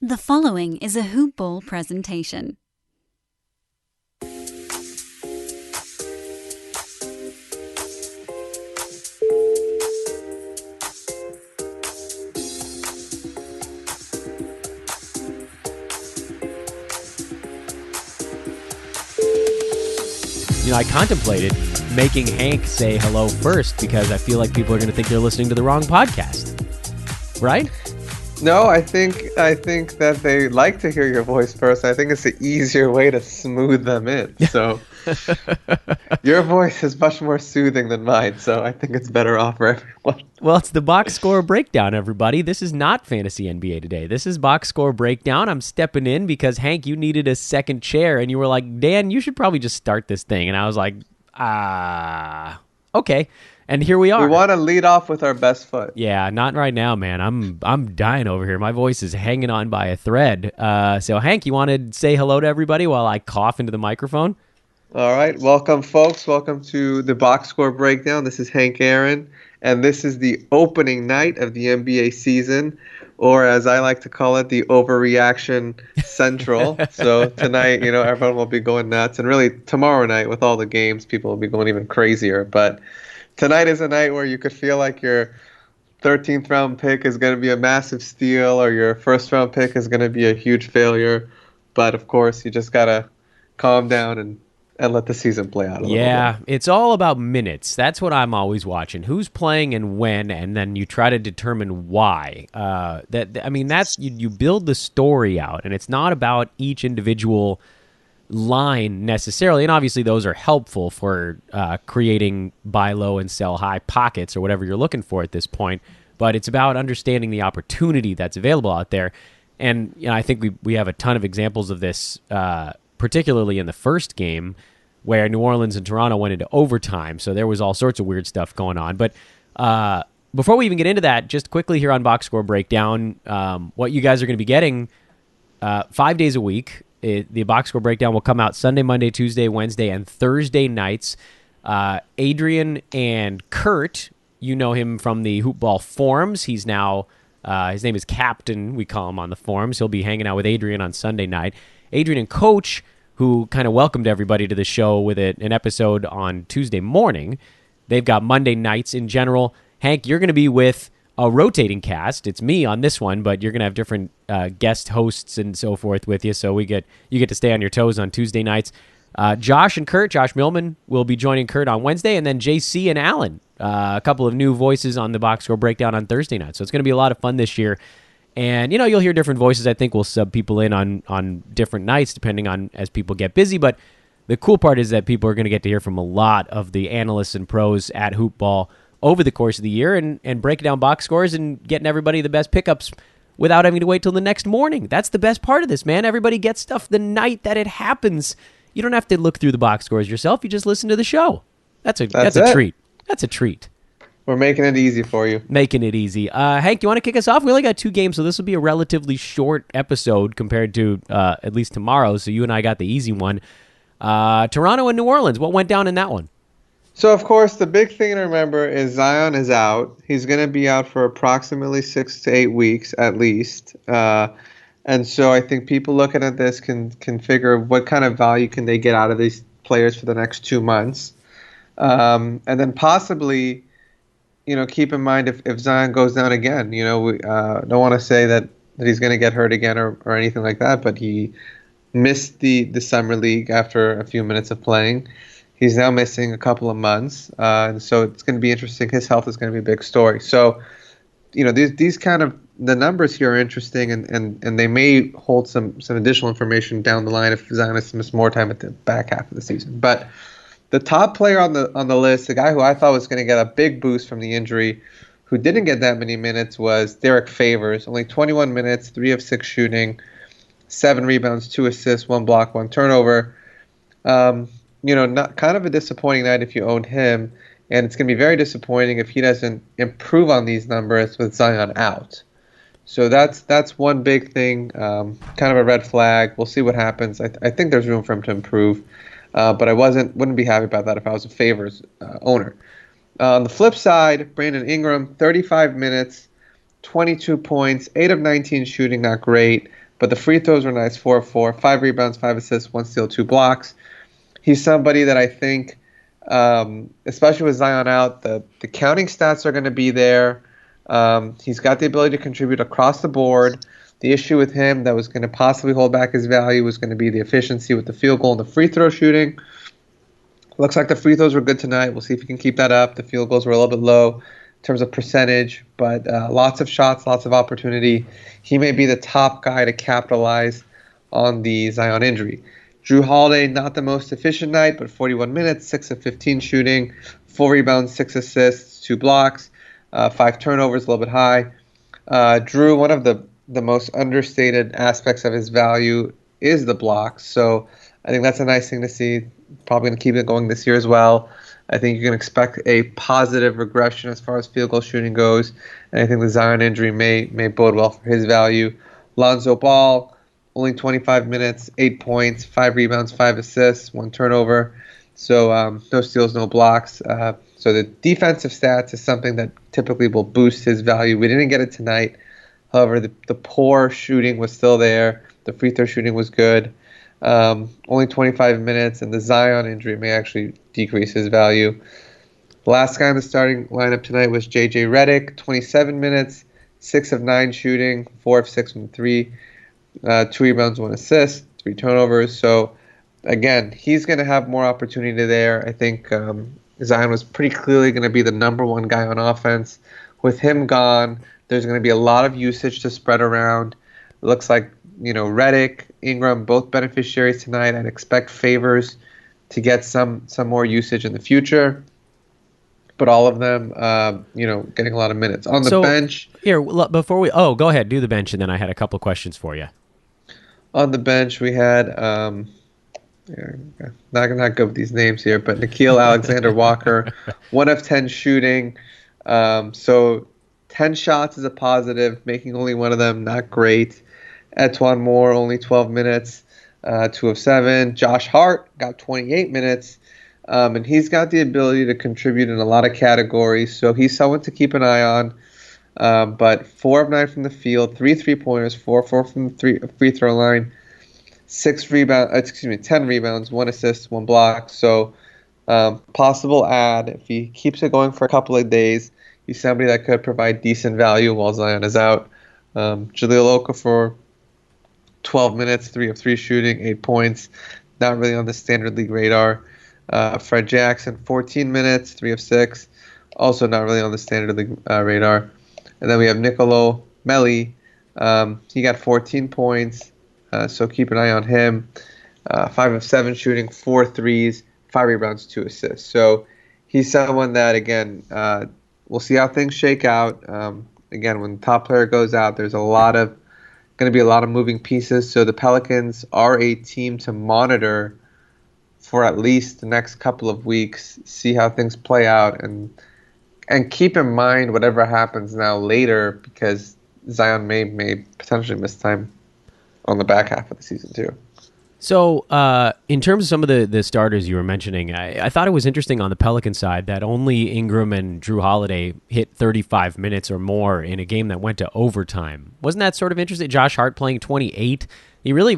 The following is a Hoop Ball presentation. I contemplated making Hank say hello first because I feel like people are going to think they're listening to the wrong podcast. Right? No, I think that they like to hear your voice first. I think it's an easier way to smooth them in. So your voice is much more soothing than mine, so I think it's better off for everyone. Well, it's the box score breakdown, everybody. This is not Fantasy NBA Today. This is box score breakdown. I'm stepping in because, Hank, you needed a second chair, and you were like, Dan, you should probably just start this thing. And I was like, okay. And here we are. We want to lead off with our best foot. Yeah, not right now, man. I'm dying over here. My voice is hanging on by a thread. So, Hank, you want to say hello to everybody while I cough into the microphone? All right. Welcome, folks. Welcome to the box score breakdown. This is Hank Aaron, and this is the opening night of the NBA season, or as I like to call it, the overreaction central. So tonight, everyone will be going nuts, and really tomorrow night with all the games, people will be going even crazier. But tonight is a night where you could feel like your 13th round pick is going to be a massive steal, or your first round pick is going to be a huge failure. But of course, you just got to calm down and let the season play out a little bit. Yeah, it's all about minutes. That's what I'm always watching. Who's playing and when, and then you try to determine why. That's you build the story out, and it's not about each individual line necessarily. And obviously, those are helpful for creating buy low and sell high pockets or whatever you're looking for at this point. But it's about understanding the opportunity that's available out there. And I think we have a ton of examples of this. Particularly in the first game where New Orleans and Toronto went into overtime. So there was all sorts of weird stuff going on. But before we even get into that, just quickly here on Box Score Breakdown, what you guys are going to be getting 5 days a week. The Box Score Breakdown will come out Sunday, Monday, Tuesday, Wednesday, and Thursday nights. Adrian and Kurt, you know him from the Hoop Ball forums. He's now, his name is Captain, we call him on the forums. He'll be hanging out with Adrian on Sunday night. Adrian and Coach, who kind of welcomed everybody to the show with an episode on Tuesday morning. They've got Monday nights in general. Hank, you're going to be with a rotating cast. It's me on this one, but you're going to have different guest hosts and so forth with you, so you get to stay on your toes on Tuesday nights. Josh and Kurt, Josh Millman, will be joining Kurt on Wednesday, and then JC and Alan, a couple of new voices on the Box Score Breakdown on Thursday night. So it's going to be a lot of fun this year. And, you'll hear different voices. I think we'll sub people in on different nights depending on as people get busy. But the cool part is that people are going to get to hear from a lot of the analysts and pros at Hoop Ball over the course of the year and breaking down box scores and getting everybody the best pickups without having to wait till the next morning. That's the best part of this, man. Everybody gets stuff the night that it happens. You don't have to look through the box scores yourself. You just listen to the show. That's a treat. That's a treat. We're making it easy for you. Making it easy. Hank, you want to kick us off? We only got 2 games, so this will be a relatively short episode compared to at least tomorrow, so you and I got the easy one. Toronto and New Orleans, what went down in that one? So, of course, the big thing to remember is Zion is out. He's going to be out for approximately 6 to 8 weeks at least. And so I think people looking at this can figure what kind of value can they get out of these players for the next 2 months. And then possibly, keep in mind if Zion goes down again, we don't want to say that he's going to get hurt again or anything like that, but he missed the summer league after a few minutes of playing. He's now missing a couple of months, and so it's going to be interesting. His health is going to be a big story. So, these kind of the numbers here are interesting, and they may hold some additional information down the line if Zion has to miss more time at the back half of the season. But the top player on the list, the guy who I thought was going to get a big boost from the injury, who didn't get that many minutes, was Derek Favors. Only 21 minutes, 3 of 6 shooting, 7 rebounds, 2 assists, 1 block, 1 turnover. Not kind of a disappointing night if you owned him, and it's going to be very disappointing if he doesn't improve on these numbers with Zion out. So that's one big thing, kind of a red flag. We'll see what happens. I think there's room for him to improve. But I wouldn't be happy about that if I was a Favors owner. On the flip side, Brandon Ingram, 35 minutes, 22 points, 8 of 19 shooting, not great. But the free throws were nice, 4 of 4, 5 rebounds, 5 assists, 1 steal, 2 blocks. He's somebody that I think, especially with Zion out, the counting stats are going to be there. He's got the ability to contribute across the board. The issue with him that was going to possibly hold back his value was going to be the efficiency with the field goal and the free throw shooting. Looks like the free throws were good tonight. We'll see if he can keep that up. The field goals were a little bit low in terms of percentage, but lots of shots, lots of opportunity. He may be the top guy to capitalize on the Zion injury. Drew Holiday, not the most efficient night, but 41 minutes, 6 of 15 shooting, 4 rebounds, 6 assists, 2 blocks, 5 turnovers, a little bit high. Drew, one of the most understated aspects of his value is the blocks, so I think that's a nice thing to see. Probably going to keep it going this year as well. I think you can expect a positive regression as far as field goal shooting goes, and I think the Zion injury may bode well for his value. Lonzo Ball, only 25 minutes, 8 points, 5 rebounds, 5 assists, 1 turnover. So no steals, no blocks. So the defensive stats is something that typically will boost his value. We didn't get it tonight. However, the poor shooting was still there. The free throw shooting was good. Only 25 minutes, and the Zion injury may actually decrease his value. The last guy in the starting lineup tonight was J.J. Redick, 27 minutes, 6 of 9 shooting, 4 of 6 from 3, 2 rebounds, 1 assist, 3 turnovers. So, again, he's going to have more opportunity there. I think Zion was pretty clearly going to be the number one guy on offense. With him gone, there's going to be a lot of usage to spread around. It looks like, Redick, Ingram, both beneficiaries tonight. I'd expect Favors to get some more usage in the future. But all of them, getting a lot of minutes. On the bench. Here, before we... Oh, go ahead. Do the bench, and then I had a couple questions for you. On the bench, we had... not good with these names here, but Nickeil Alexander-Walker, 1 of 10 shooting. So 10 shots is a positive, making only one of them not great. Etwan Moore, only 12 minutes, 2 of 7. Josh Hart got 28 minutes, and he's got the ability to contribute in a lot of categories, so he's someone to keep an eye on. But 4 of 9 from the field, 3 3-pointers, 4 of 4 from the free throw line, 10 rebounds, 1 assist, 1 block. So possible add if he keeps it going for a couple of days. He's somebody that could provide decent value while Zion is out. Jahlil Okafor, 12 minutes, 3 of 3 shooting, 8 points. Not really on the standard league radar. Fred Jackson, 14 minutes, 3 of 6. Also not really on the standard league radar. And then we have Nicolo Melli. He got 14 points, so keep an eye on him. 5 of 7 shooting, 4 threes, 5 rebounds, 2 assists. So he's someone that, again, we'll see how things shake out. Again, when the top player goes out, there's going to be a lot of moving pieces. So the Pelicans are a team to monitor for at least the next couple of weeks, see how things play out, and keep in mind whatever happens now later, because Zion may potentially miss time on the back half of the season too. So, in terms of some of the starters you were mentioning, I thought it was interesting on the Pelican side that only Ingram and Drew Holiday hit 35 minutes or more in a game that went to overtime. Wasn't that sort of interesting? Josh Hart playing 28.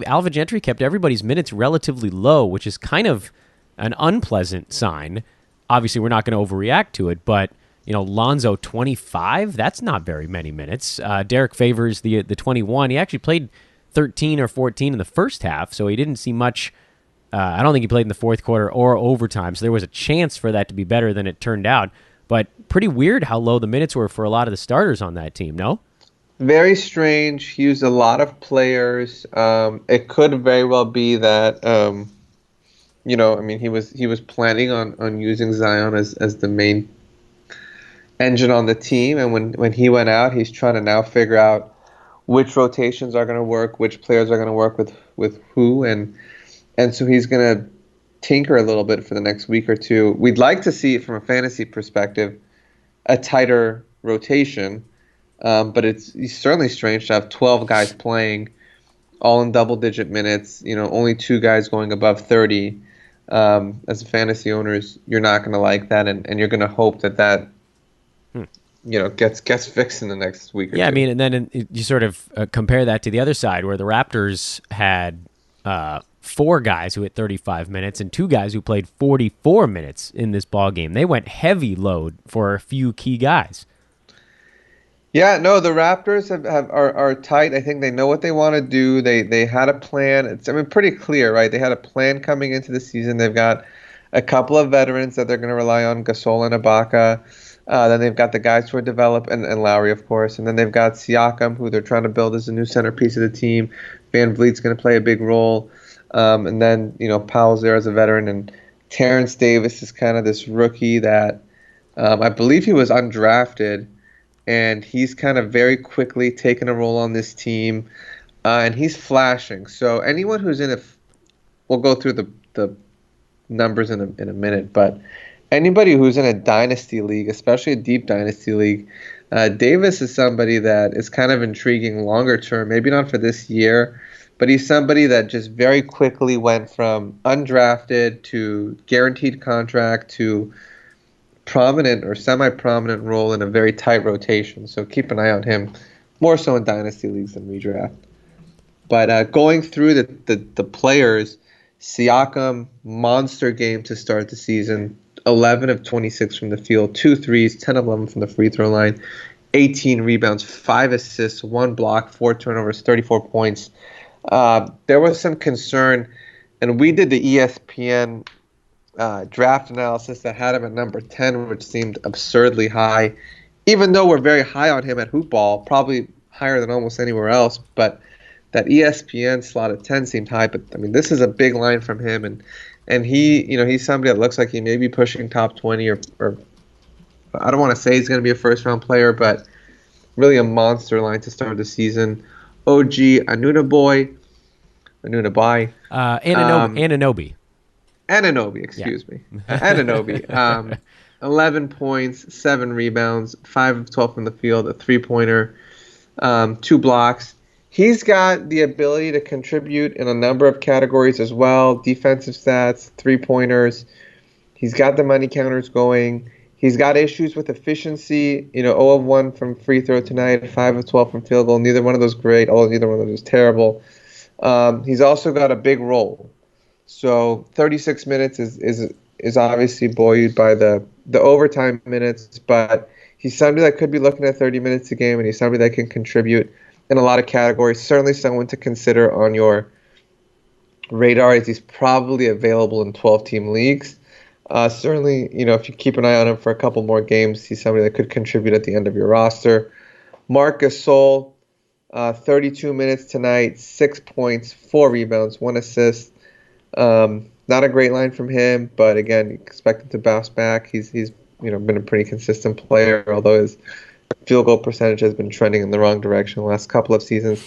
Alvin Gentry kept everybody's minutes relatively low, which is kind of an unpleasant sign. Obviously, we're not going to overreact to it, but Lonzo 25, that's not very many minutes. Derek Favors, the 21, he actually played 13 or 14 in the first half, so he didn't see much. I don't think he played in the fourth quarter or overtime, so there was a chance for that to be better than it turned out. But pretty weird how low the minutes were for a lot of the starters on that team, no? Very strange. He used a lot of players. It could very well be that, he was planning on using Zion as the main engine on the team, and when he went out, he's trying to now figure out which rotations are going to work, which players are going to work with who, and so he's going to tinker a little bit for the next week or two. We'd like to see, from a fantasy perspective, a tighter rotation, but it's certainly strange to have 12 guys playing, all in double-digit minutes, only 2 guys going above 30. As a fantasy owners, you're not going to like that, and you're going to hope that gets fixed in the next week or Yeah, I two. mean, and then you sort of compare that to the other side where the Raptors had 4 guys who hit 35 minutes and 2 guys who played 44 minutes in this ball game. They went heavy load for a few key guys. Yeah, no, the Raptors are tight. I think they know what they want to do. They had a plan. It's pretty clear, right? They had a plan coming into the season. They've got a couple of veterans that they're going to rely on, Gasol and Ibaka. Then they've got the guys who are developed, and Lowry, of course. And then they've got Siakam, who they're trying to build as a new centerpiece of the team. Van Vliet's going to play a big role. And then, Powell's there as a veteran. And Terrence Davis is kind of this rookie that I believe he was undrafted, and he's kind of very quickly taken a role on this team, and he's flashing. So anyone who's in it, we'll go through the numbers in a minute, but anybody who's in a dynasty league, especially a deep dynasty league, Davis is somebody that is kind of intriguing longer term, maybe not for this year, but he's somebody that just very quickly went from undrafted to guaranteed contract to prominent or semi-prominent role in a very tight rotation. So keep an eye on him, more so in dynasty leagues than redraft. But going through the players, Siakam, monster game to start the season. 11 of 26 from the field, 2 threes, 10 of 11 from the free throw line, 18 rebounds, 5 assists, 1 block, 4 turnovers, 34 points. There was some concern, and we did the ESPN draft analysis that had him at number 10, which seemed absurdly high, even though we're very high on him at hoop ball, probably higher than almost anywhere else. But that ESPN slot at 10 seemed high. But this is a big line from him, and he, he's somebody that looks like he may be pushing top 20 or I don't want to say he's going to be a first round player, but really a monster line to start the season. OG Anunoby. Anunoby, excuse me. Anunoby. 11 points, 7 rebounds, 5 of 12 from the field, a 3-pointer, 2 blocks. He's got the ability to contribute in a number of categories as well. Defensive stats, 3-pointers. He's got the money counters going. He's got issues with efficiency. 0 of 1 from free throw tonight, 5 of 12 from field goal. Neither one of those great, although neither one of those terrible. He's also got a big role. So 36 minutes is obviously buoyed by the overtime minutes, but he's somebody that could be looking at 30 minutes a game, and he's somebody that can contribute in a lot of categories. Certainly someone to consider on your radar, as he's probably available in 12-team leagues. Certainly, if you keep an eye on him for a couple more games, he's somebody that could contribute at the end of your roster. Marc Gasol, 32 minutes tonight, 6 points, 4 rebounds, 1 assist. Not a great line from him, but again, you expect him to bounce back. He's been a pretty consistent player, although his field goal percentage has been trending in the wrong direction the last couple of seasons.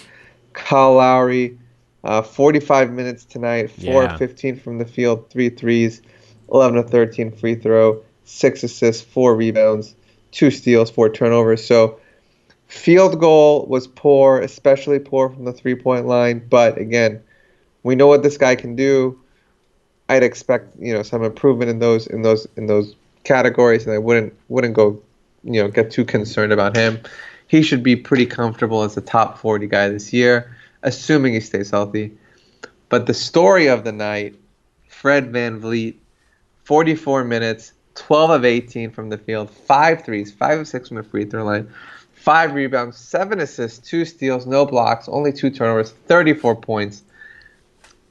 Kyle Lowry, 45 minutes tonight, 4 of 15 from the field, 3 threes, 11 of 13 free throw, 6 assists, 4 rebounds, 2 steals, 4 turnovers. So field goal was poor, especially poor from the 3-point line, but again, we know what this guy can do. I'd expect some improvement in those categories, and I wouldn't go get too concerned about him. He should be pretty comfortable as a top 40 guy this year, assuming he stays healthy. But the story of the night, Fred VanVleet, 44 minutes, 12 of 18 from the field, 5 threes, 5 of 6 from the free throw line, 5 rebounds, 7 assists, 2 steals, no blocks, only 2 turnovers, 34 points.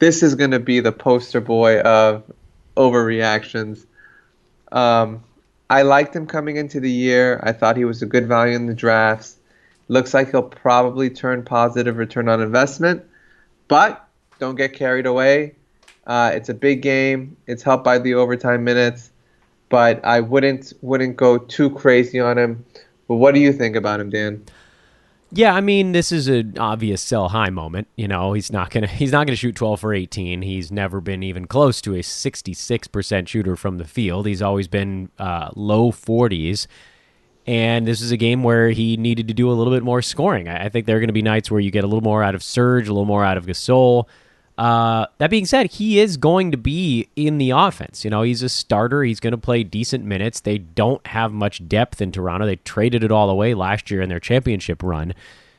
This is going to be the poster boy of overreactions. I liked him coming into the year. I thought he was a good value in the drafts. Looks like he'll probably turn positive return on investment, but don't get carried away. It's a big game. It's helped by the overtime minutes, but I wouldn't go too crazy on him. But what do you think about him, Dan? Yeah, I mean, this is an obvious sell high moment. He's not gonna shoot 12 for 18. He's never been even close to a 66% shooter from the field. He's always been low 40s. And this is a game where he needed to do a little bit more scoring. I think there are going to be nights where you get a little more out of Serge, a little more out of Gasol. That being said, he is going to be in the offense. He's a starter. He's going to play decent minutes. They don't have much depth in Toronto. They traded it all away last year in their championship run.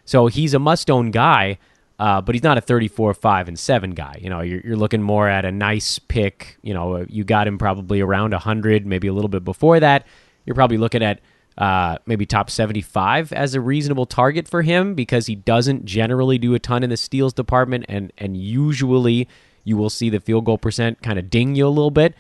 So he's a must-own guy, but he's not a 34, 5, and 7 guy. You're looking more at a nice pick. You got him probably around 100, maybe a little bit before that. You're probably looking at maybe top 75 as a reasonable target for him because he doesn't generally do a ton in the steals department, and usually you will see the field goal percent kind of ding you a little bit.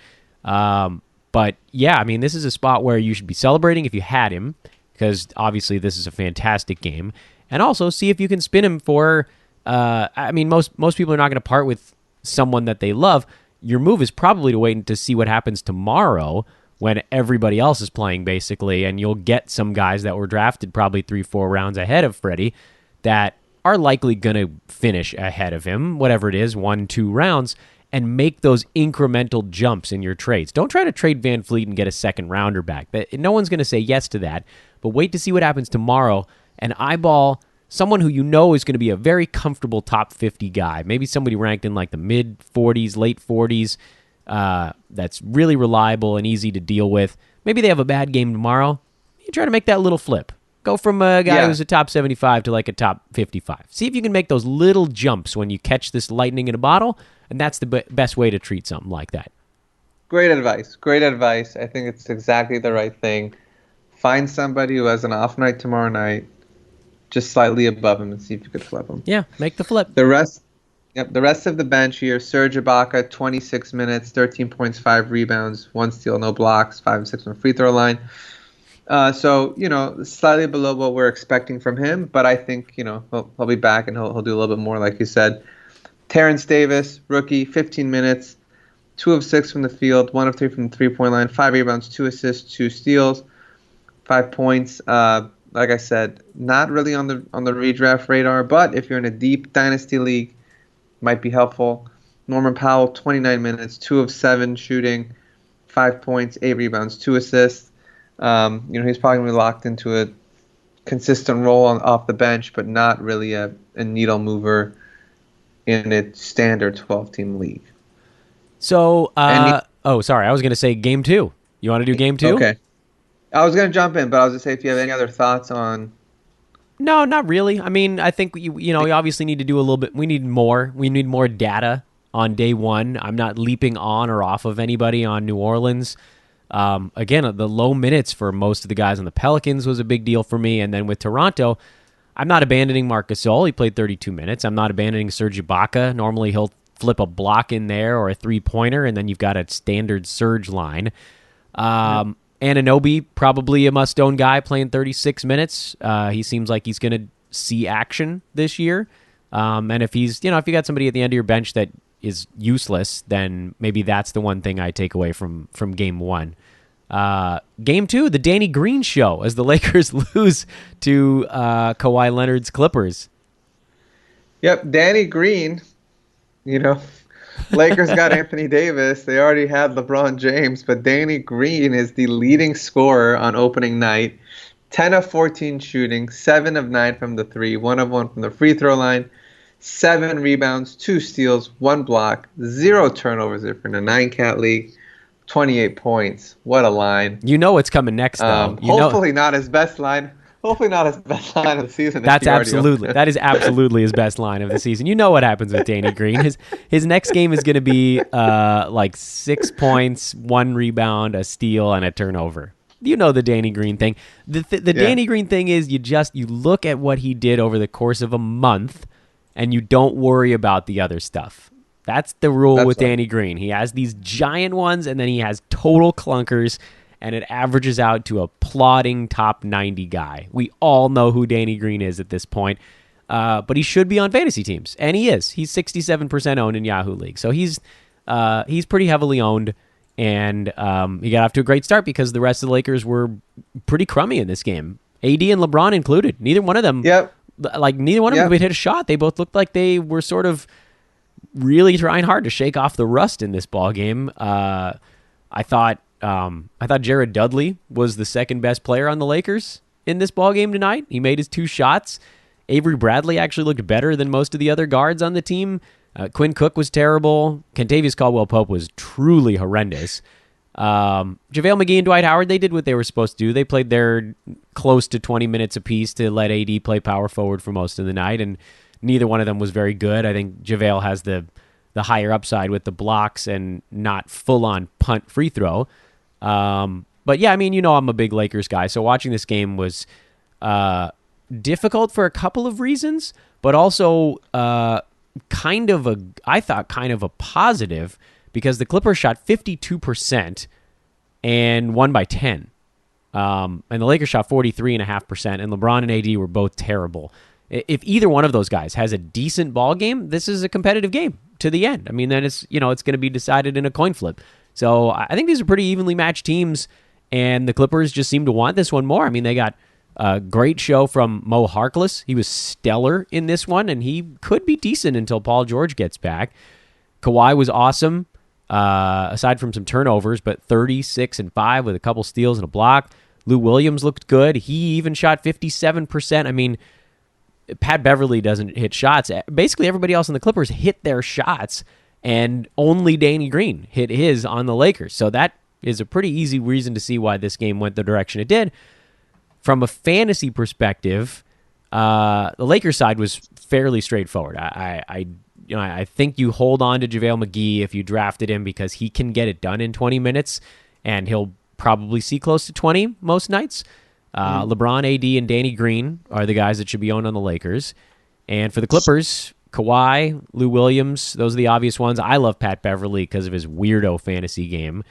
But yeah, I mean, this is a spot where you should be celebrating if you had him because obviously this is a fantastic game, and also see if you can spin him for. I mean, most people are not going to part with someone that they love. Your move is probably to wait to see what happens tomorrow when everybody else is playing, basically, and you'll get some guys that were drafted probably 3-4 rounds ahead of Freddy that are likely going to finish ahead of him, whatever it is, 1-2 rounds, and make those incremental jumps in your trades. Don't try to trade VanVleet and get a second rounder back. No one's going to say yes to that, but wait to see what happens tomorrow and eyeball someone who you know is going to be a very comfortable top 50 guy, maybe somebody ranked in like the mid 40s, late 40s, that's really reliable and easy to deal with. Maybe they have a bad game tomorrow. You try to make that little flip. Go from a guy who's a top 75 to like a top 55. See if you can make those little jumps when you catch this lightning in a bottle, and that's the best way to treat something like that. Great advice. Great advice. I think it's exactly the right thing. Find somebody who has an off night tomorrow night, just slightly above him, and see if you could flip him. Yeah, make the flip. The rest of the bench here: Serge Ibaka, 26 minutes, 13 points, 5 rebounds, 1 steal, no blocks, 5 and 6 from the free throw line. So slightly below what we're expecting from him, but I think he'll be back and he'll do a little bit more, like you said. Terrence Davis, rookie, 15 minutes, 2 of 6 from the field, 1 of 3 from the 3-point line, 5 rebounds, 2 assists, 2 steals, 5 points. Like I said, not really on the redraft radar, but if you're in a deep dynasty league, might be helpful. Norman Powell, 29 minutes, 2 of 7 shooting, 5 points, 8 rebounds, 2 assists. He's probably going to be locked into a consistent role off the bench, but not really a needle mover in a standard 12-team league. So, sorry, I was going to say game 2. You want to do game 2? Okay. I was going to jump in, but I was going to say if you have any other thoughts on... No, not really. I mean, I think we obviously need to do a little bit. We need more. We need more data on day 1. I'm not leaping on or off of anybody on New Orleans. Again, the low minutes for most of the guys on the Pelicans was a big deal for me. And then with Toronto, I'm not abandoning Marc Gasol. He played 32 minutes. I'm not abandoning Serge Ibaka. Normally he'll flip a block in there or a 3-pointer, and then you've got a standard Serge line. Anunoby, probably a must-own guy, playing 36 minutes. He seems like he's going to see action this year. And if he's, if you got somebody at the end of your bench that is useless, then maybe that's the one thing I take away from game 1. Game 2, the Danny Green show, as the Lakers lose to Kawhi Leonard's Clippers. Yep, Danny Green, Lakers got Anthony Davis. They already had LeBron James, but Danny Green is the leading scorer on opening night. 10 of 14 shooting, 7 of 9 from the 3, 1 of 1 from the free throw line, 7 rebounds, 2 steals, 1 block, 0 turnovers if you're in a 9-cat league, 28 points. What a line. You know what's coming next, though. Hopefully not his best line. Hopefully not his best line of the season. That is absolutely his best line of the season. You know what happens with Danny Green. His next game is going to be like 6 points, 1 rebound, a steal, and a turnover. You know the Danny Green thing. The Danny Green thing is you look at what he did over the course of a month, and you don't worry about the other stuff. That's the rule with Danny Green. He has these giant ones, and then he has total clunkers, and it averages out to a plodding top 90 guy. We all know who Danny Green is at this point, but he should be on fantasy teams, and he is. He's 67% owned in Yahoo League, so he's pretty heavily owned, and he got off to a great start because the rest of the Lakers were pretty crummy in this game. AD and LeBron included. Neither one of them, neither one of them hit a shot. They both looked like they were sort of really trying hard to shake off the rust in this ball game. I thought Jared Dudley was the second best player on the Lakers in this ballgame tonight. He made his 2 shots. Avery Bradley actually looked better than most of the other guards on the team. Quinn Cook was terrible. Kentavious Caldwell-Pope was truly horrendous. JaVale McGee and Dwight Howard, they did what they were supposed to do. They played their close to 20 minutes apiece to let AD play power forward for most of the night, and neither one of them was very good. I think JaVale has the higher upside with the blocks and not full-on punt free throw. But yeah, I mean, I'm a big Lakers guy, so watching this game was difficult for a couple of reasons, but also kind of a positive, because the Clippers shot 52% and won by 10. And the Lakers shot 43.5%, and LeBron and AD were both terrible. If either one of those guys has a decent ball game, this is a competitive game to the end. I mean, then it's going to be decided in a coin flip. So I think these are pretty evenly matched teams, and the Clippers just seem to want this one more. I mean, they got a great show from Mo Harkless. He was stellar in this one, and he could be decent until Paul George gets back. Kawhi was awesome, aside from some turnovers, but 36 and 5 with a couple steals and a block. Lou Williams looked good. He even shot 57%. I mean, Pat Beverly doesn't hit shots. Basically, everybody else in the Clippers hit their shots, and only Danny Green hit his on the Lakers. So that is a pretty easy reason to see why this game went the direction it did. From a fantasy perspective, the Lakers side was fairly straightforward. I think you hold on to JaVale McGee if you drafted him, because he can get it done in 20 minutes, and he'll probably see close to 20 most nights. LeBron, AD, and Danny Green are the guys that should be owned on the Lakers. And for the Clippers, Kawhi, Lou Williams, those are the obvious ones. I love Pat Beverly because of his weirdo fantasy game.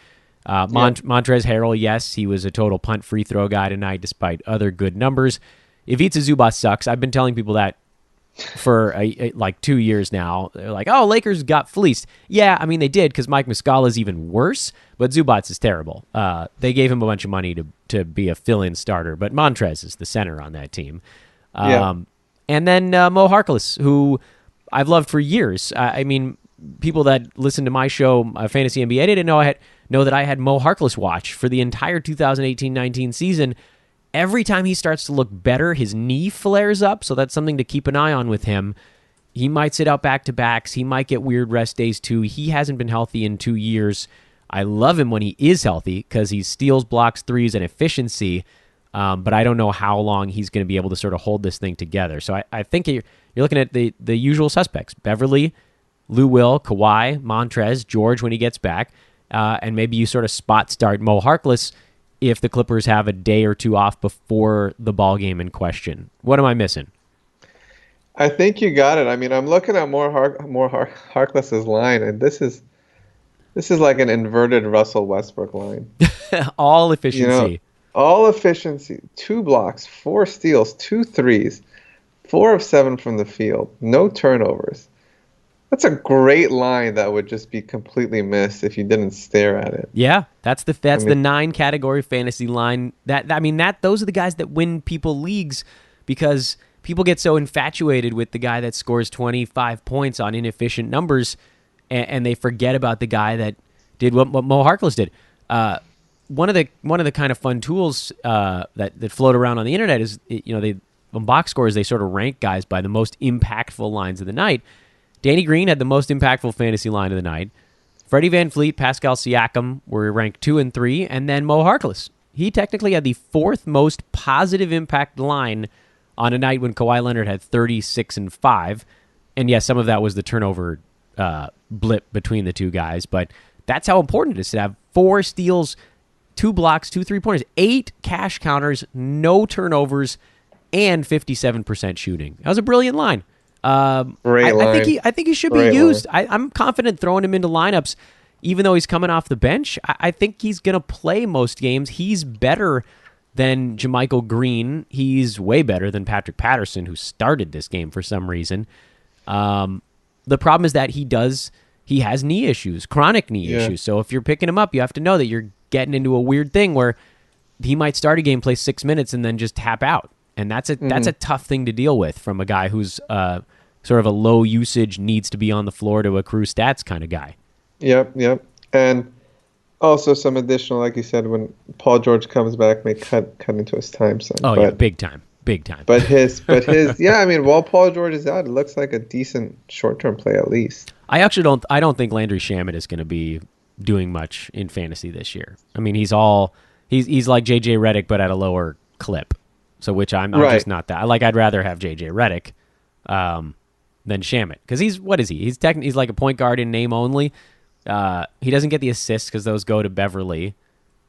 Montrezl Harrell, yes, he was a total punt free throw guy tonight despite other good numbers. Ivica Zubac sucks. I've been telling people that for like 2 years now. They're like, oh, Lakers got fleeced. Yeah, I mean, they did, because Mike Muscala is even worse, but Zubac is terrible. They gave him a bunch of money to be a fill-in starter, but Montrez is the center on that team. And then Mo Harkless, who I've loved for years. I mean, people that listen to my show, Fantasy NBA, didn't know that I had Mo Harkless watch for the entire 2018-19 season. Every time he starts to look better, his knee flares up, so that's something to keep an eye on with him. He might sit out back-to-backs. He might get weird rest days, too. He hasn't been healthy in 2 years. I love him when he is healthy because he steals, blocks, threes, and efficiency, but I don't know how long he's going to be able to sort of hold this thing together. So I think you're looking at the usual suspects: Beverly, Lou Will, Kawhi, Montrez, George when he gets back, and maybe you sort of spot start Mo Harkless if the Clippers have a day or two off before the ball game in question. What am I missing? I think you got it. I mean, I'm looking at Harkless's line, and this is like an inverted Russell Westbrook line. All efficiency. All efficiency. 2 blocks, 4 steals, 2 threes, 4 of 7 from the field, no turnovers. That's a great line that would just be completely missed if you didn't stare at it. Yeah, that's the 9-category fantasy line. Those are the guys that win people leagues, because people get so infatuated with the guy that scores 25 points on inefficient numbers, and they forget about the guy that did what Mo Harkless did. One of the kind of fun tools that float around on the internet is, on box scores, they sort of rank guys by the most impactful lines of the night. Danny Green had the most impactful fantasy line of the night. Freddy VanVleet, Pascal Siakam were ranked 2 and 3, and then Mo Harkless. He technically had the 4th most positive impact line on a night when Kawhi Leonard had 36 and 5. And yes, some of that was the turnover blip between the two guys, but that's how important it is to have 4 steals, 2 blocks, 2 3-pointers, 8 cash counters, no turnovers, and 57% shooting. That was a brilliant line. I think he should be used. I'm confident throwing him into lineups, even though he's coming off the bench. I think he's going to play most games. He's better than JaMychal Green. He's way better than Patrick Patterson, who started this game for some reason. The problem is that he has knee issues, chronic knee issues. So if you're picking him up, you have to know that you're getting into a weird thing where he might start a game, play 6 minutes, and then just tap out. And that's a tough thing to deal with from a guy who's sort of a low usage, needs to be on the floor to accrue stats kind of guy. Yep. And also some additional, like you said, when Paul George comes back, may cut into his time some. Yeah, big time. big time. But his, yeah, I mean, while Paul George is out, it looks like a decent short-term play at least. I actually don't think Landry Shamet is going to be doing much in fantasy this year. I mean, he's like JJ Redick, but at a lower clip. So I'm just not that. I'd rather have JJ Redick than Shamet, because what is he? He's like a point guard in name only. He doesn't get the assists because those go to Beverly.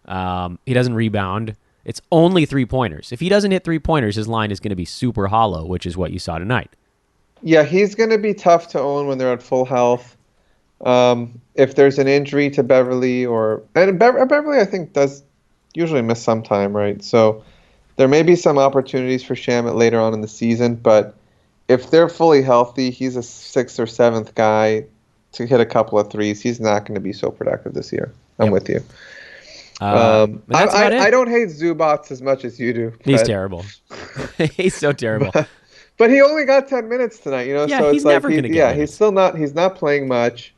He doesn't rebound. It's only 3-pointers. If he doesn't hit 3-pointers, his line is going to be super hollow, which is what you saw tonight. Yeah, he's going to be tough to own when they're at full health. If there's an injury to Beverly, Beverly I think does usually miss some time, right? So there may be some opportunities for Shamet later on in the season, but if they're fully healthy, he's a 6th or 7th guy to hit a couple of threes. He's not going to be so productive this year. I'm with you. I don't hate Zubats as much as you do. He's terrible. He's so terrible. But he only got 10 minutes tonight, you know. Yeah, so he's it's never like going to get minutes. He's not playing much.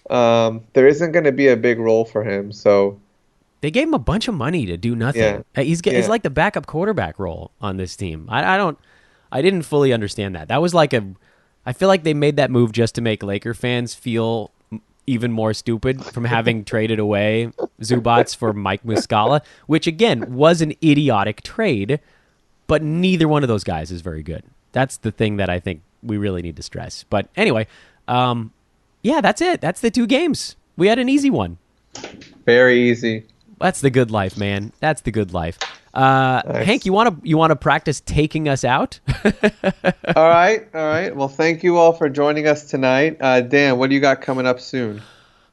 There isn't going to be a big role for him. So they gave him a bunch of money to do nothing. Yeah. He's like the backup quarterback role on this team. I didn't fully understand that. That was I feel like they made that move just to make Laker fans feel even more stupid from having traded away Zubats for Mike Muscala, which again was an idiotic trade, but neither one of those guys is very good. That's the thing that I think we really need to stress. But anyway, yeah, that's it. That's the 2 games. We had an easy one. Very easy. That's the good life, man. That's the good life. Nice. Hank, you want to practice taking us out? All right. Well, thank you all for joining us tonight. Dan, what do you got coming up soon?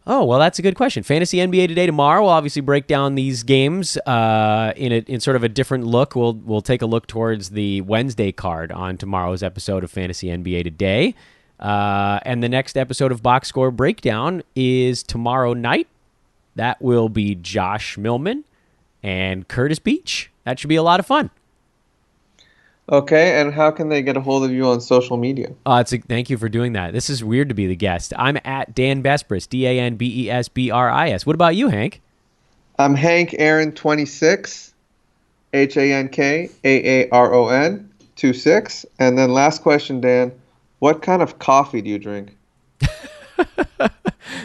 Oh, well, that's a good question. Fantasy NBA Today tomorrow. We'll obviously break down these games in sort of a different look. We'll take a look towards the Wednesday card on tomorrow's episode of Fantasy NBA Today. And the next episode of Box Score Breakdown is tomorrow night. That will be Josh Millman and Curtis Beach. That should be a lot of fun. Okay, and how can they get a hold of you on social media? Thank you for doing that. This is weird to be the guest. I'm at Dan Besbris, DanBesBris. What about you, Hank? I'm Hank Aaron 26, HankAaron 26. And then last question, Dan, what kind of coffee do you drink?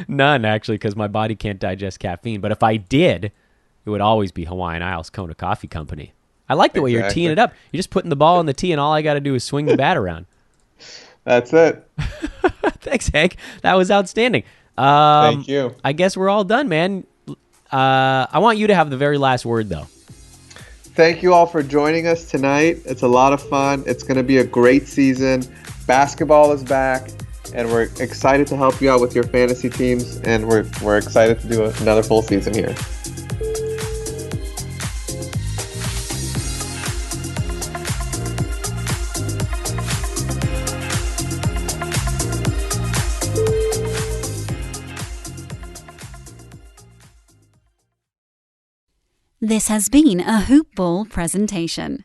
None, actually, because my body can't digest caffeine. But if I did, it would always be Hawaiian Isles Kona Coffee Company. I like the way you're teeing it up. You're just putting the ball in the tee, and all I got to do is swing the bat around. That's it. Thanks, Hank. That was outstanding. Thank you. I guess we're all done, man. I want you to have the very last word, though. Thank you all for joining us tonight. It's a lot of fun. It's going to be a great season. Basketball is back, and we're excited to help you out with your fantasy teams, and we're excited to do another full season here. This has been a Hoop Ball presentation.